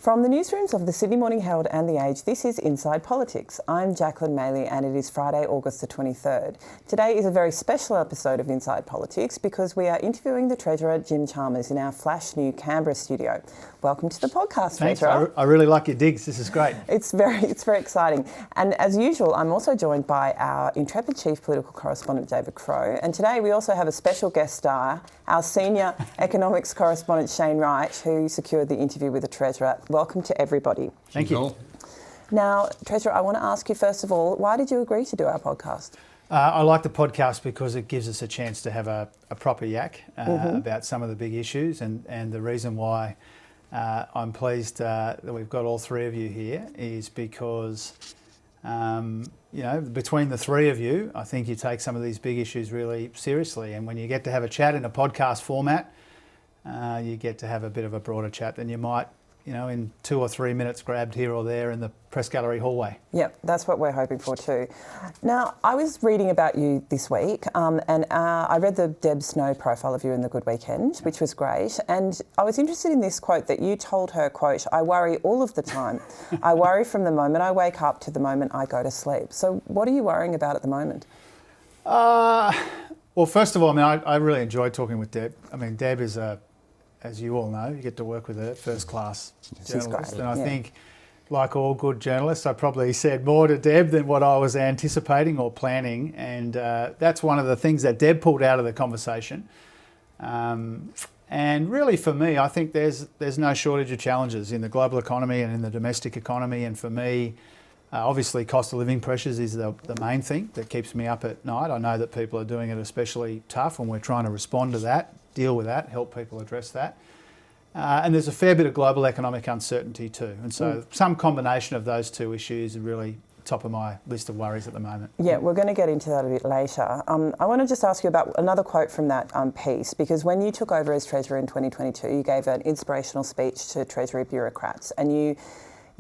From the newsrooms of the Sydney Morning Herald and The Age, this is Inside Politics. I'm Jacqueline Maley and it is Friday, August the 23rd. Today is a very special episode of Inside Politics because we are interviewing the Treasurer, Jim Chalmers, in our flash new Canberra studio. Welcome to the podcast, Thanks. Treasurer. I really like your digs. This is great. It's very exciting. And as usual, I'm also joined by our intrepid Chief Political Correspondent David Crowe. And today we also have a special guest star, our Senior Economics Correspondent Shane Wright, who secured the interview with the Treasurer. Welcome to everybody. Thank you. Now, Treasurer, I want to ask you first of all, why did you agree to do our podcast? I like the podcast because it gives us a chance to have a proper yak about some of the big issues, and the reason why I'm pleased that we've got all three of you here is because between the three of you, I think you take some of these big issues really seriously, and when you get to have a chat in a podcast format, you get to have a bit of a broader chat than you might in 2 or 3 minutes grabbed here or there in the press gallery hallway. Yep, that's what we're hoping for too. Now, I was reading about you this week and I read the Deb Snow profile of you in The Good Weekend, which was great. And I was interested in this quote that you told her, quote, "I worry all of the time. I worry from the moment I wake up to the moment I go to sleep." So what are you worrying about at the moment? Well, first of all, I really enjoyed talking with Deb. Deb is as you all know, you get to work with a first-class journalist. And I think, like all good journalists, I probably said more to Deb than what I was anticipating or planning. And that's one of the things that Deb pulled out of the conversation. And really for me, I think there's no shortage of challenges in the global economy and in the domestic economy. And for me, obviously cost of living pressures is the main thing that keeps me up at night. I know that people are doing it especially tough and we're trying to respond to that, deal with that, help people address that. And there's a fair bit of global economic uncertainty too. And so some combination of those two issues are really top of my list of worries at the moment. Yeah, we're going to get into that a bit later. I want to just ask you about another quote from that piece, because when you took over as Treasurer in 2022, you gave an inspirational speech to Treasury bureaucrats, and you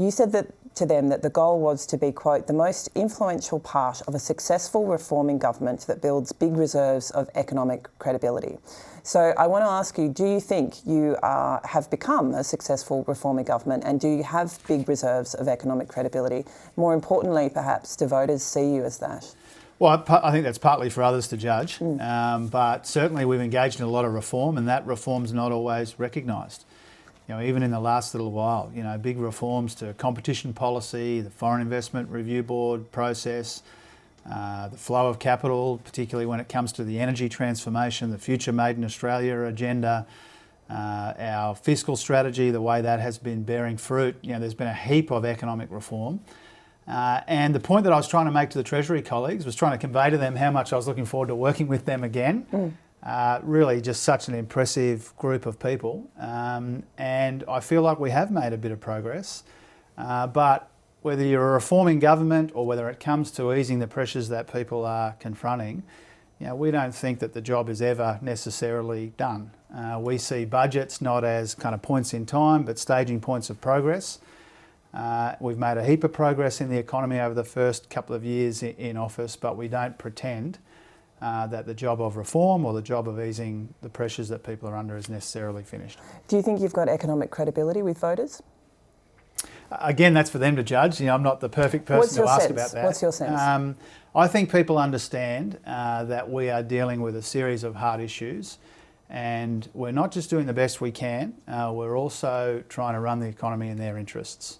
said that to them that the goal was to be, quote, "the most influential part of a successful reforming government that builds big reserves of economic credibility." So I want to ask you, do you think you have become a successful reforming government, and do you have big reserves of economic credibility? More importantly, perhaps, do voters see you as that? Well, I think that's partly for others to judge, but certainly we've engaged in a lot of reform, and that reform's not always recognised. Even in the last little while, big reforms to competition policy, the Foreign Investment Review Board process, the flow of capital, particularly when it comes to the energy transformation, the Future Made in Australia agenda, our fiscal strategy, the way that has been bearing fruit. There's been a heap of economic reform. And the point that I was trying to make to the Treasury colleagues was trying to convey to them how much I was looking forward to working with them again. Really just such an impressive group of people. And I feel like we have made a bit of progress. But whether you're a reforming government or whether it comes to easing the pressures that people are confronting, we don't think that the job is ever necessarily done. We see budgets not as kind of points in time, but staging points of progress. We've made a heap of progress in the economy over the first couple of years in office, but we don't pretend that the job of reform or the job of easing the pressures that people are under is necessarily finished. Do you think you've got economic credibility with voters? Again, that's for them to judge. I'm not the perfect person to ask about that. What's your sense? I think people understand that we are dealing with a series of hard issues, and we're not just doing the best we can, we're also trying to run the economy in their interests.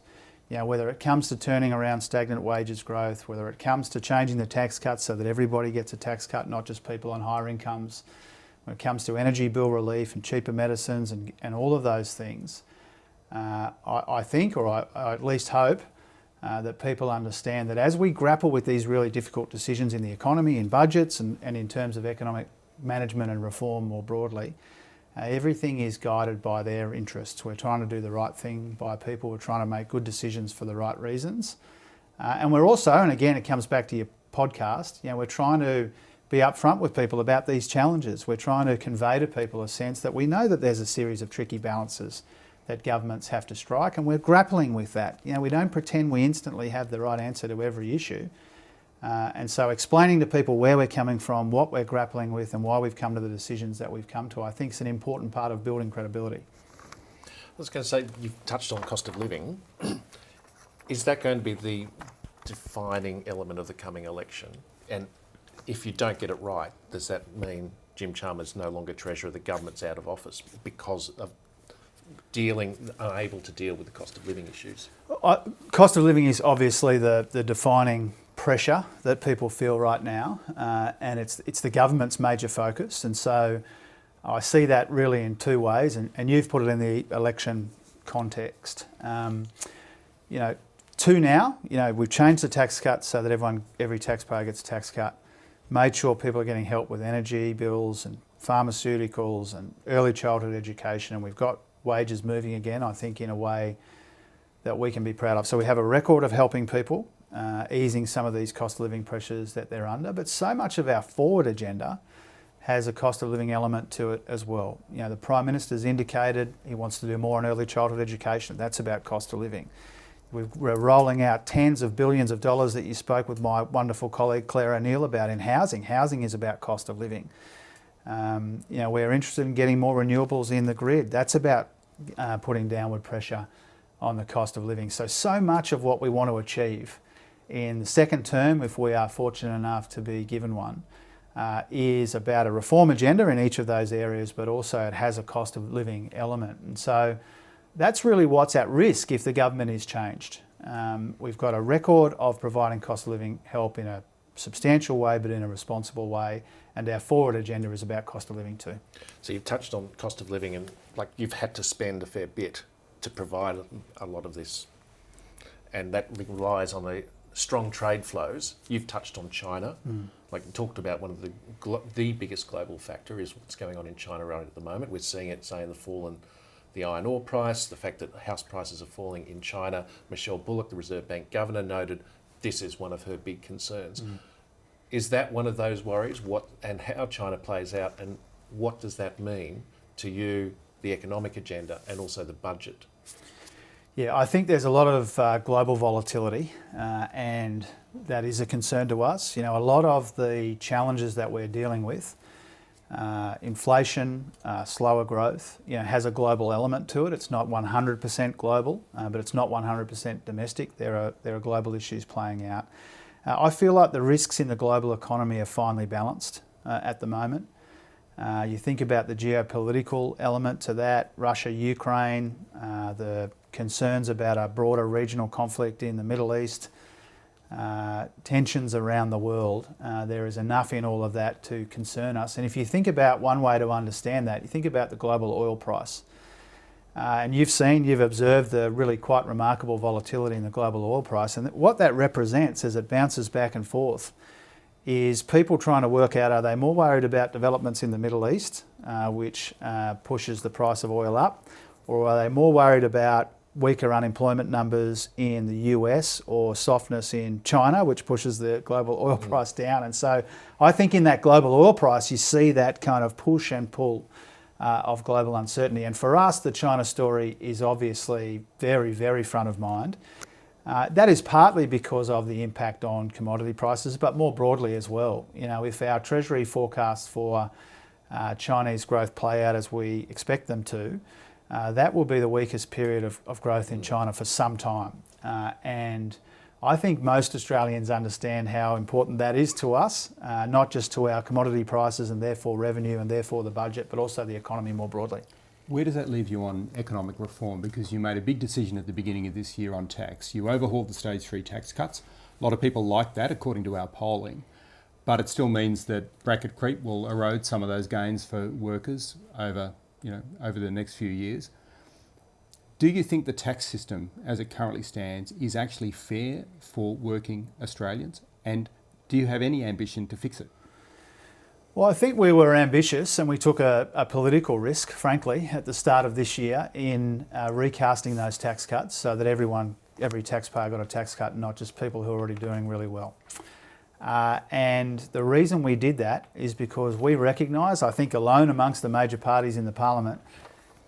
Whether it comes to turning around stagnant wages growth, whether it comes to changing the tax cuts so that everybody gets a tax cut, not just people on higher incomes, when it comes to energy bill relief and cheaper medicines and all of those things, I think, or I at least hope, that people understand that as we grapple with these really difficult decisions in the economy, in budgets and in terms of economic management and reform more broadly, everything is guided by their interests. We're trying to do the right thing by people. We're trying to make good decisions for the right reasons. And we're also, and again, it comes back to your podcast, we're trying to be upfront with people about these challenges. We're trying to convey to people a sense that we know that there's a series of tricky balances that governments have to strike, and we're grappling with that. We don't pretend we instantly have the right answer to every issue. And so explaining to people where we're coming from, what we're grappling with and why we've come to the decisions that we've come to, I think is an important part of building credibility. was going to say, you've touched on cost of living. Is that going to be the defining element of the coming election? And if you don't get it right, does that mean Jim Chalmers no longer Treasurer, the government's out of office because of unable to deal with the cost of living issues? Cost of living is obviously the defining pressure that people feel right now, and it's the government's major focus. And so I see that really in two ways, and you've put it in the election context. Two now, we've changed the tax cuts so that every taxpayer gets a tax cut, made sure people are getting help with energy bills and pharmaceuticals and early childhood education, and we've got wages moving again, I think, in a way that we can be proud of. So we have a record of helping people, easing some of these cost of living pressures that they're under, but so much of our forward agenda has a cost of living element to it as well. The Prime Minister's indicated he wants to do more on early childhood education. That's about cost of living. We're rolling out tens of billions of dollars that you spoke with my wonderful colleague Claire O'Neill about in housing. Housing is about cost of living. We're interested in getting more renewables in the grid. That's about putting downward pressure on the cost of living. So much of what we want to achieve in the second term, if we are fortunate enough to be given one, is about a reform agenda in each of those areas, but also it has a cost of living element. And so that's really what's at risk if the government is changed. We've got a record of providing cost of living help in a substantial way, but in a responsible way, and our forward agenda is about cost of living too. So you've touched on cost of living, and you've had to spend a fair bit to provide a lot of this, and that relies on the strong trade flows. You've touched on China, you talked about one of the biggest global factor is what's going on in China right at the moment. We're seeing it, say, in the fall in the iron ore price, the fact that house prices are falling in China. Michelle Bullock, the Reserve Bank governor, noted this is one of her big concerns. Is that one of those worries? What and how China plays out, and what does that mean to you, the economic agenda, and also the budget? Yeah, I think there's a lot of global volatility, and that is a concern to us. A lot of the challenges that we're dealing with, inflation, slower growth, has a global element to it. It's not 100% global, but it's not 100% domestic. There are global issues playing out. I feel like the risks in the global economy are finely balanced at the moment. You think about the geopolitical element to that, Russia, Ukraine, the concerns about a broader regional conflict in the Middle East, tensions around the world. There is enough in all of that to concern us. And if you think about one way to understand that, you think about the global oil price. And you've observed the really quite remarkable volatility in the global oil price. And what that represents as it bounces back and forth is people trying to work out, are they more worried about developments in the Middle East, which pushes the price of oil up, or are they more worried about weaker unemployment numbers in the US or softness in China, which pushes the global oil price down? And so I think in that global oil price, you see that kind of push and pull of global uncertainty. And for us, the China story is obviously very, very front of mind. That is partly because of the impact on commodity prices, but more broadly as well. If our Treasury forecasts for Chinese growth play out as we expect them to, that will be the weakest period of growth in China for some time. And I think most Australians understand how important that is to us, not just to our commodity prices and therefore revenue and therefore the budget, but also the economy more broadly. Where does that leave you on economic reform? Because you made a big decision at the beginning of this year on tax. You overhauled the stage 3 tax cuts. A lot of people like that, according to our polling. But it still means that bracket creep will erode some of those gains for workers over the next few years. Do you think the tax system, as it currently stands, is actually fair for working Australians? And do you have any ambition to fix it? Well, I think we were ambitious and we took a political risk, frankly, at the start of this year in recasting those tax cuts so that every taxpayer got a tax cut, not just people who are already doing really well. And the reason we did that is because we recognise, I think alone amongst the major parties in the parliament,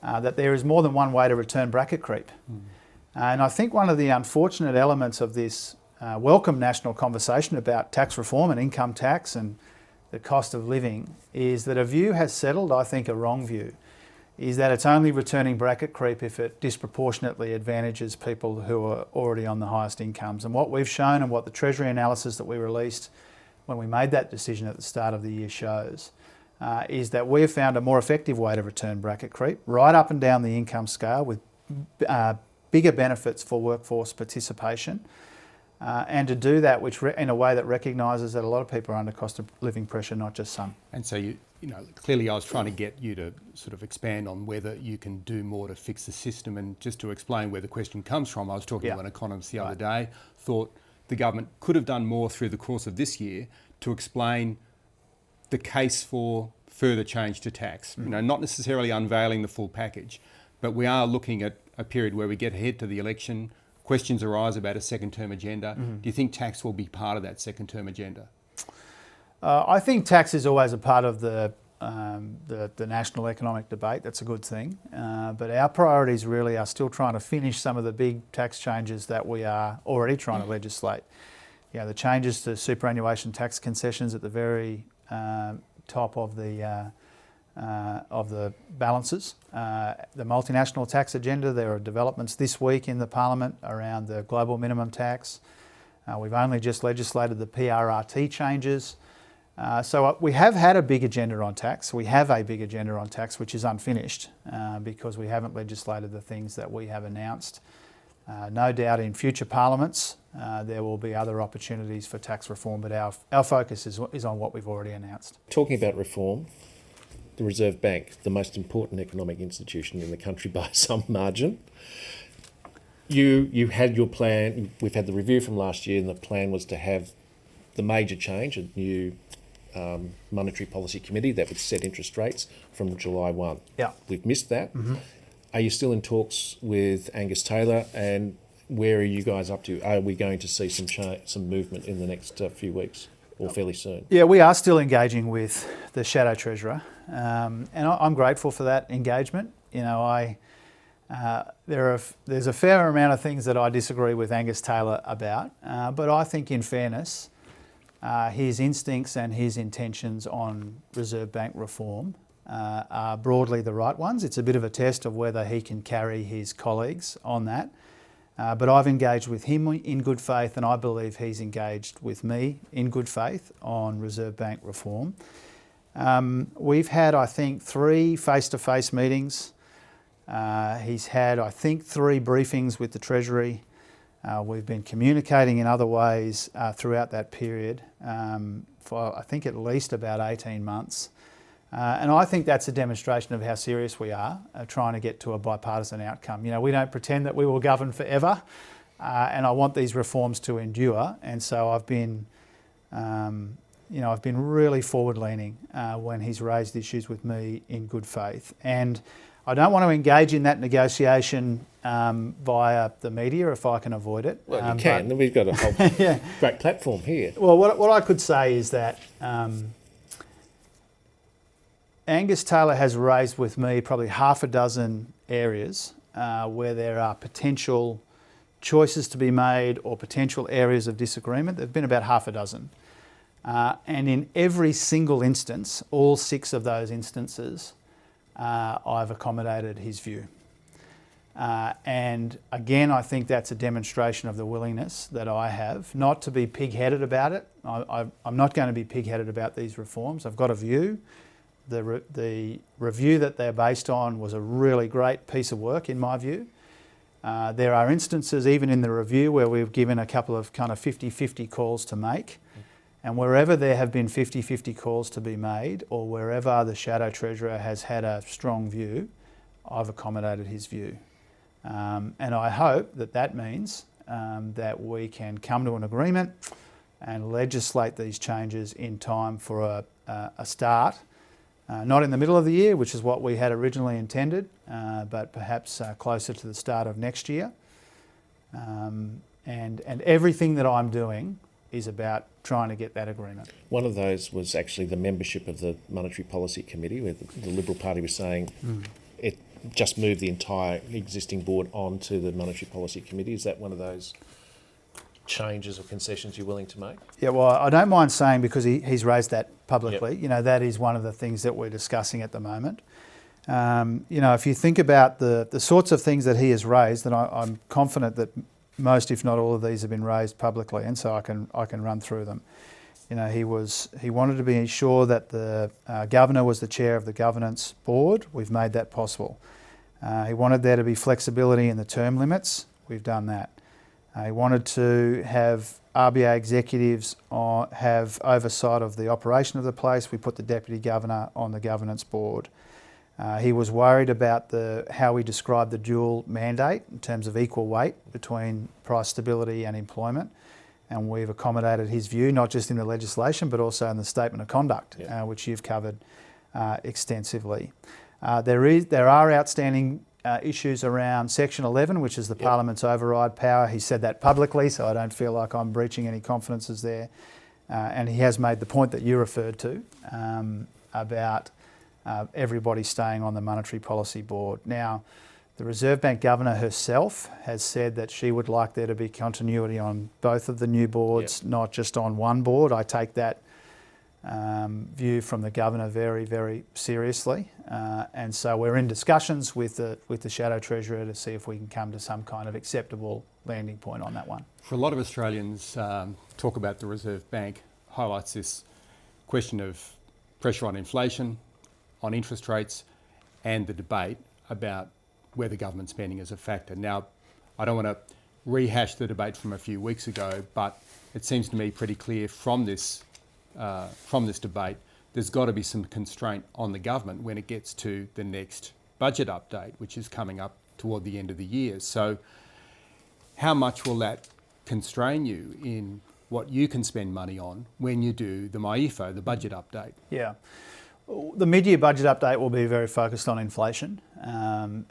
that there is more than one way to return bracket creep. And I think one of the unfortunate elements of this welcome national conversation about tax reform and income tax and the cost of living is that a view has settled, I think a wrong view, is that it's only returning bracket creep if it disproportionately advantages people who are already on the highest incomes. And what we've shown, and what the Treasury analysis that we released when we made that decision at the start of the year shows, is that we've found a more effective way to return bracket creep right up and down the income scale, with bigger benefits for workforce participation, and to do that in a way that recognises that a lot of people are under cost of living pressure, not just some. And so clearly I was trying to get you to sort of expand on whether you can do more to fix the system. And just to explain where the question comes from, I was talking to an economist the other day, thought the government could have done more through the course of this year to explain the case for further change to tax. Not necessarily unveiling the full package, but we are looking at a period where we get ahead to the election. Questions arise about a second term agenda. Do you think tax will be part of that second term agenda? I think tax is always a part of the national economic debate. That's a good thing. But our priorities really are still trying to finish some of the big tax changes that we are already trying to legislate. The changes to superannuation tax concessions at the very top of the balances. The multinational tax agenda, there are developments this week in the Parliament around the global minimum tax. We've only just legislated the PRRT changes. So we have had a big agenda on tax. We have a big agenda on tax which is unfinished because we haven't legislated the things that we have announced. No doubt in future parliaments there will be other opportunities for tax reform, but our focus is on what we've already announced. Talking about reform, the Reserve Bank, the most important economic institution in the country by some margin. You had your plan. We've had the review from last year, and the plan was to have the major change, a new monetary policy committee that would set interest rates from July 1. Yeah. We've missed that. Are you still in talks with Angus Taylor, and where are you guys up to? Are we going to see some movement in the next few weeks or fairly soon? Yeah, we are still engaging with the Shadow Treasurer, and I'm grateful for that engagement. There's a fair amount of things that I disagree with Angus Taylor about, but I think in fairness, his instincts and his intentions on Reserve Bank reform are broadly the right ones. It's a bit of a test of whether he can carry his colleagues on that. But I've engaged with him in good faith, and I believe he's engaged with me in good faith on Reserve Bank reform. We've had, I think, 3 face-to-face meetings. He's had, I think, 3 briefings with the Treasury. We've been communicating in other ways throughout that period for, I think, at least about 18 months. And I think that's a demonstration of how serious we are trying to get to a bipartisan outcome. We don't pretend that we will govern forever, and I want these reforms to endure. And so I've been really forward-leaning when he's raised issues with me in good faith. And I don't want to engage in that negotiation via the media if I can avoid it. Well, you can. We've got a whole great platform here. Well, what I could say is that Angus Taylor has raised with me probably half a dozen areas where there are potential choices to be made or potential areas of disagreement. There have been about half a dozen. And in every single instance, all 6 of those instances, I've accommodated his view. And again, I think that's a demonstration of the willingness that I have not to be pig-headed about it. I'm not going to be pig-headed about these reforms. I've got a view. The review that they're based on was a really great piece of work in my view. There are instances even in the review where we've given a couple of kind of 50-50 calls to make. And wherever there have been 50-50 calls to be made, or wherever the Shadow Treasurer has had a strong view, I've accommodated his view. And I hope that means that we can come to an agreement and legislate these changes in time for a start. Not in the middle of the year, which is what we had originally intended, but perhaps closer to the start of next year. And everything that I'm doing is about trying to get that agreement. One of those was actually the membership of the Monetary Policy Committee, where the Liberal Party was saying it just moved the entire existing board onto the Monetary Policy Committee. Is that one of those changes or concessions you're willing to make? Yeah, well, I don't mind saying, because he's raised that publicly, that is one of the things that we're discussing at the moment. If you think about the sorts of things that he has raised, and I'm confident that most, if not all of these have been raised publicly, and so I can run through them. He wanted to be sure that the governor was the chair of the governance board. We've made that possible. He wanted there to be flexibility in the term limits. We've done that. He wanted to have RBA executives have oversight of the operation of the place. We put the deputy governor on the governance board. He was worried about how we described the dual mandate in terms of equal weight between price stability and employment. And we've accommodated his view, not just in the legislation, but also in the statement of conduct, which you've covered extensively. There are outstanding issues around Section 11, which is the Parliament's override power. He said that publicly, so I don't feel like I'm breaching any confidences there. And he has made the point that you referred to about everybody staying on the Monetary Policy Board. Now, the Reserve Bank Governor herself has said that she would like there to be continuity on both of the new boards, not just on one board. I take that view from the Governor very, very seriously. And so we're in discussions with the Shadow Treasurer to see if we can come to some kind of acceptable landing point on that one. For a lot of Australians, talk about the Reserve Bank highlights this question of pressure on inflation, on interest rates, and the debate about whether government spending is a factor. Now, I don't want to rehash the debate from a few weeks ago, but it seems to me pretty clear from this debate, there's got to be some constraint on the government when it gets to the next budget update, which is coming up toward the end of the year. So how much will that constrain you in what you can spend money on when you do the MYEFO, the budget update? Yeah. The mid-year budget update will be very focused on inflation,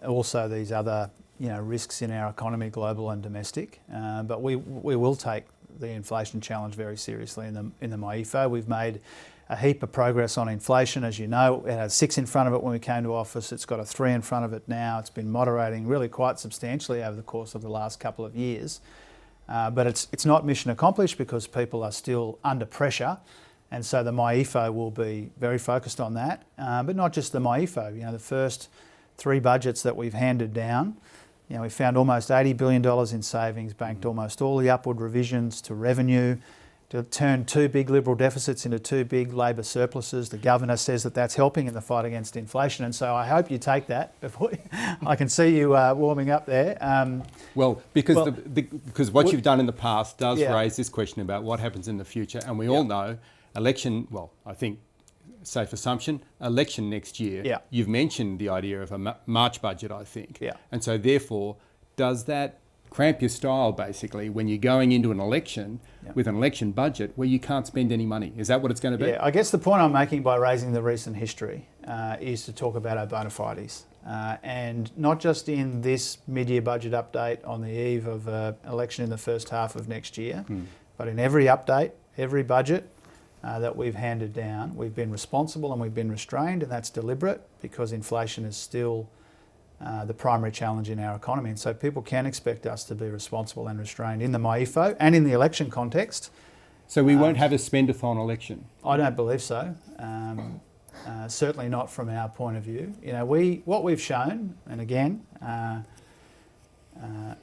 also these other risks in our economy, global and domestic. But we will take the inflation challenge very seriously in the MYEFO. We've made a heap of progress on inflation. As you know, it had a 6 in front of it when we came to office. It's got a 3 in front of it now. It's been moderating really quite substantially over the course of the last couple of years. But it's not mission accomplished because people are still under pressure. And so the MYEFO will be very focused on that. But not just the MYEFO. The first 3 budgets that we've handed down, we found almost $80 billion in savings, banked almost all the upward revisions to revenue, to turn 2 big Liberal deficits into 2 big Labor surpluses. The Governor says that that's helping in the fight against inflation, and so I hope you take that. I can see you warming up there. Because what you've done in the past does raise this question about what happens in the future, and we all know I think safe assumption, election next year. Yeah. You've mentioned the idea of a March budget, I think. Yeah. And so therefore, does that cramp your style basically when you're going into an election with an election budget where you can't spend any money? Is that what it's going to be? Yeah, I guess the point I'm making by raising the recent history is to talk about our bona fides. And not just in this mid-year budget update on the eve of an election in the first half of next year, but in every update, every budget, that we've handed down, we've been responsible and we've been restrained, and that's deliberate because inflation is still the primary challenge in our economy. And so people can expect us to be responsible and restrained in the MYEFO and in the election context. So we won't have a spend-a-thon election? I don't believe so. Certainly not from our point of view. What we've shown, and again,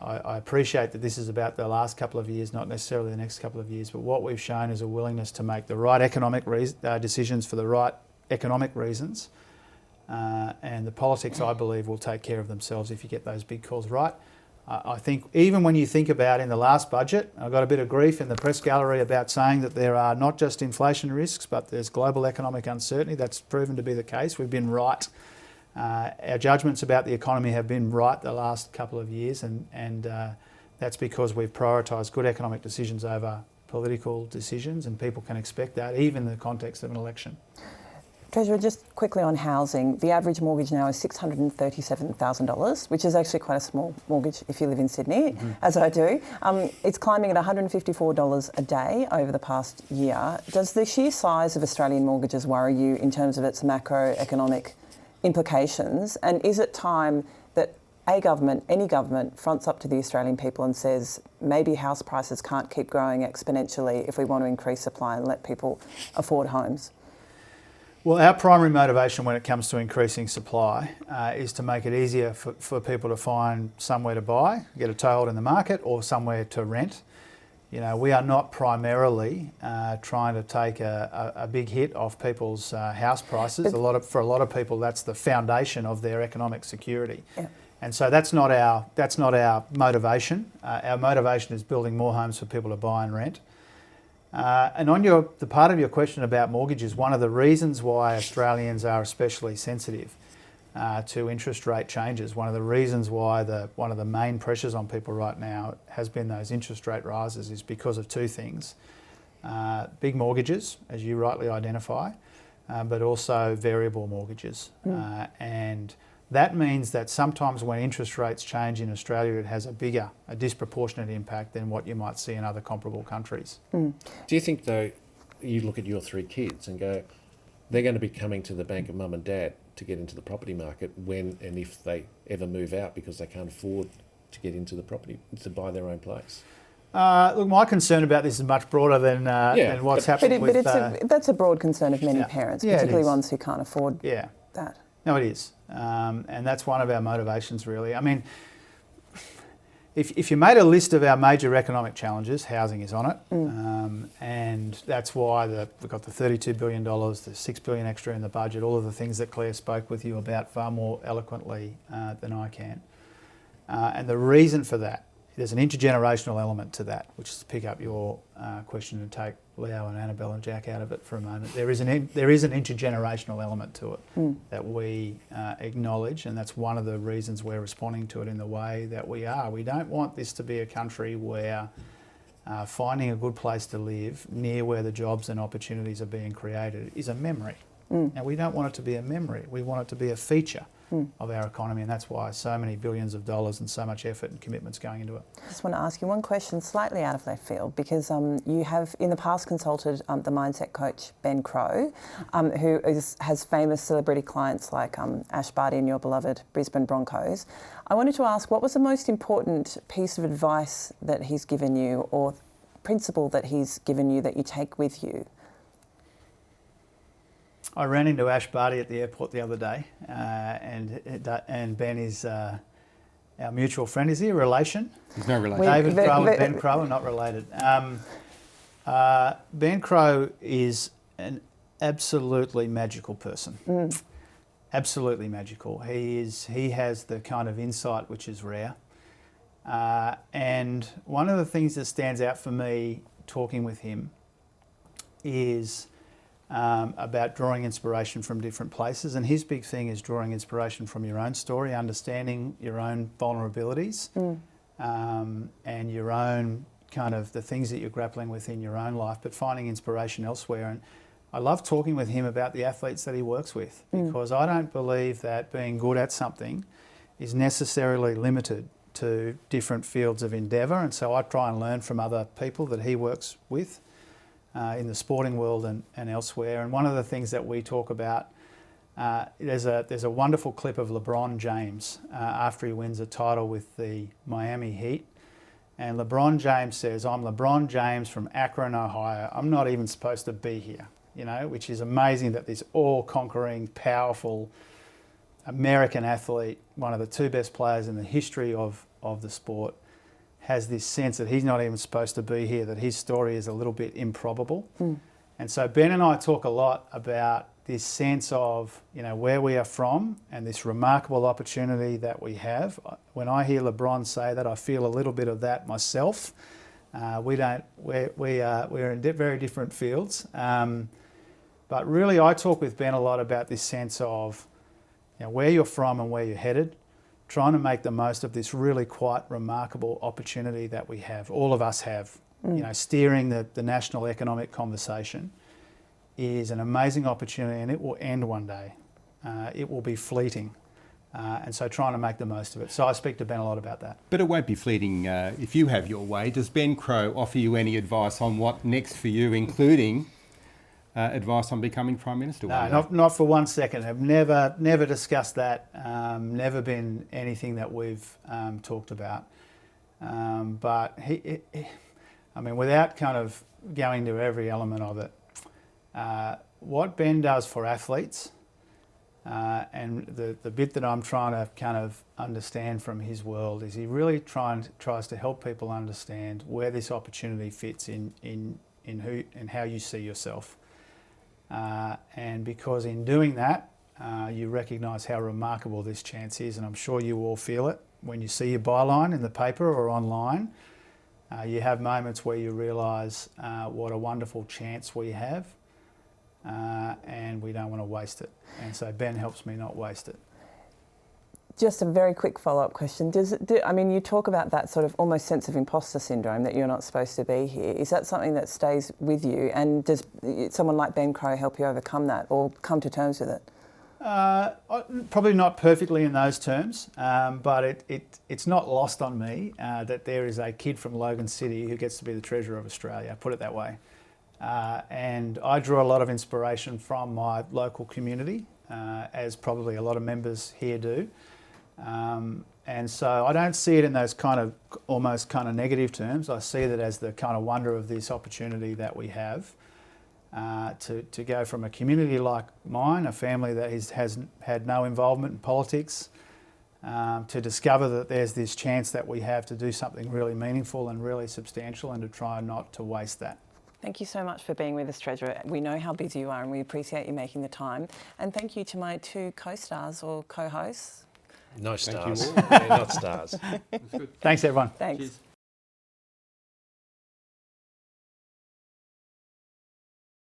I appreciate that this is about the last couple of years, not necessarily the next couple of years, but what we've shown is a willingness to make the right economic decisions for the right economic reasons. And the politics, I believe, will take care of themselves if you get those big calls right. I think even when you think about in the last budget, I got a bit of grief in the press gallery about saying that there are not just inflation risks, but there's global economic uncertainty. That's proven to be the case. We've been right. Our judgments about the economy have been right the last couple of years, and that's because we've prioritised good economic decisions over political decisions, and people can expect that even in the context of an election. Treasurer, just quickly on housing, the average mortgage now is $637,000, which is actually quite a small mortgage if you live in Sydney, as I do. It's climbing at $154 a day over the past year. Does the sheer size of Australian mortgages worry you in terms of its macroeconomic implications? And is it time that any government fronts up to the Australian people and says maybe house prices can't keep growing exponentially if we want to increase supply and let people afford homes? Well, our primary motivation when it comes to increasing supply is to make it easier for people to find somewhere to buy, get a toehold in the market, or somewhere to rent. You know, we are not primarily trying to take a big hit off people's house prices. For a lot of people, that's the foundation of their economic security. Yeah. And so that's not our motivation. Our motivation is building more homes for people to buy and rent. And on the part of your question about mortgages, one of the reasons why Australians are especially sensitive to interest rate changes, one of the reasons why one of the main pressures on people right now has been those interest rate rises is because of two things. Big mortgages, as you rightly identify, but also variable mortgages. And that means that sometimes when interest rates change in Australia, it has a disproportionate impact than what you might see in other comparable countries. Do you think, though, you look at your three kids and go, they're going to be coming to the bank of mum and dad to get into the property market when and if they ever move out because they can't afford to get into the property, to buy their own place? Look, my concern about this is much broader than what's happening with... That's a broad concern of many parents, particularly ones who can't afford that. No, it is. And that's one of our motivations, really. I mean, if you made a list of our major economic challenges, housing is on it. And that's why we've got the $32 billion, the $6 billion extra in the budget, all of the things that Claire spoke with you about far more eloquently than I can. And the reason for that, there's an intergenerational element to that, which is to pick up your question and take Leo and Annabelle and Jack out of it for a moment. There is an intergenerational element to it that we acknowledge, and that's one of the reasons we're responding to it in the way that we are. We don't want this to be a country where finding a good place to live near where the jobs and opportunities are being created is a memory. And we don't want it to be a memory. We want it to be a feature of our economy, and that's why so many billions of dollars and so much effort and commitments going into it. I just want to ask you one question slightly out of left field, because you have in the past consulted the mindset coach Ben Crowe, who has famous celebrity clients like Ash Barty and your beloved Brisbane Broncos. I wanted to ask, what was the most important piece of advice that he's given you, or principle that he's given you that you take with you? I ran into Ash Barty at the airport the other day, and Ben is our mutual friend. Is he a relation? He's no relation. David Crowe and Ben Crowe are not related. Ben Crowe is an absolutely magical person. Absolutely magical. He has the kind of insight which is rare. And one of the things that stands out for me talking with him is about drawing inspiration from different places, and his big thing is drawing inspiration from your own story, understanding your own vulnerabilities, and your own kind of the things that you're grappling with in your own life, but finding inspiration elsewhere. And I love talking with him about the athletes that he works with, because I don't believe that being good at something is necessarily limited to different fields of endeavour, and so I try and learn from other people that he works with in the sporting world and elsewhere. And one of the things that we talk about, there's a wonderful clip of LeBron James after he wins a title with the Miami Heat. And LeBron James says, "I'm LeBron James from Akron, Ohio. I'm not even supposed to be here," which is amazing that this all-conquering, powerful American athlete, one of the two best players in the history of the sport, has this sense that he's not even supposed to be here, that his story is a little bit improbable. And so Ben and I talk a lot about this sense of, where we are from and this remarkable opportunity that we have. When I hear LeBron say that, I feel a little bit of that myself. We're in very different fields. But really I talk with Ben a lot about this sense of where you're from and where you're headed, trying to make the most of this really quite remarkable opportunity that we have, all of us have. Steering the national economic conversation is an amazing opportunity, and it will end one day. It will be fleeting. And so trying to make the most of it. So I speak to Ben a lot about that. But it won't be fleeting if you have your way. Does Ben Crowe offer you any advice on what next for you, including advice on becoming Prime Minister? No, not for 1 second. I've never discussed that. Never been anything that we've talked about. But without kind of going to every element of it, what Ben does for athletes, and the bit that I'm trying to kind of understand from his world is he really tries to help people understand where this opportunity fits in who and how you see yourself. And because in doing that, you recognise how remarkable this chance is, and I'm sure you all feel it when you see your byline in the paper or online. You have moments where you realise what a wonderful chance we have, and we don't want to waste it. And so Ben helps me not waste it. Just a very quick follow-up question. I mean, you talk about that sort of almost sense of imposter syndrome, that you're not supposed to be here. Is that something that stays with you? And does someone like Ben Crowe help you overcome that or come to terms with it? Probably not perfectly in those terms, but it's not lost on me that there is a kid from Logan City who gets to be the Treasurer of Australia, put it that way. And I draw a lot of inspiration from my local community, as probably a lot of members here do. And so I don't see it in those kind of almost kind of negative terms. I see that as the kind of wonder of this opportunity that we have to go from a community like mine, a family that has had no involvement in politics, to discover that there's this chance that we have to do something really meaningful and really substantial, and to try not to waste that. Thank you so much for being with us, Treasurer. We know how busy you are and we appreciate you making the time. And thank you to my two co-stars or co-hosts. No stars. Thank you all. Yeah, not stars. Thanks, everyone. Thanks. Cheers.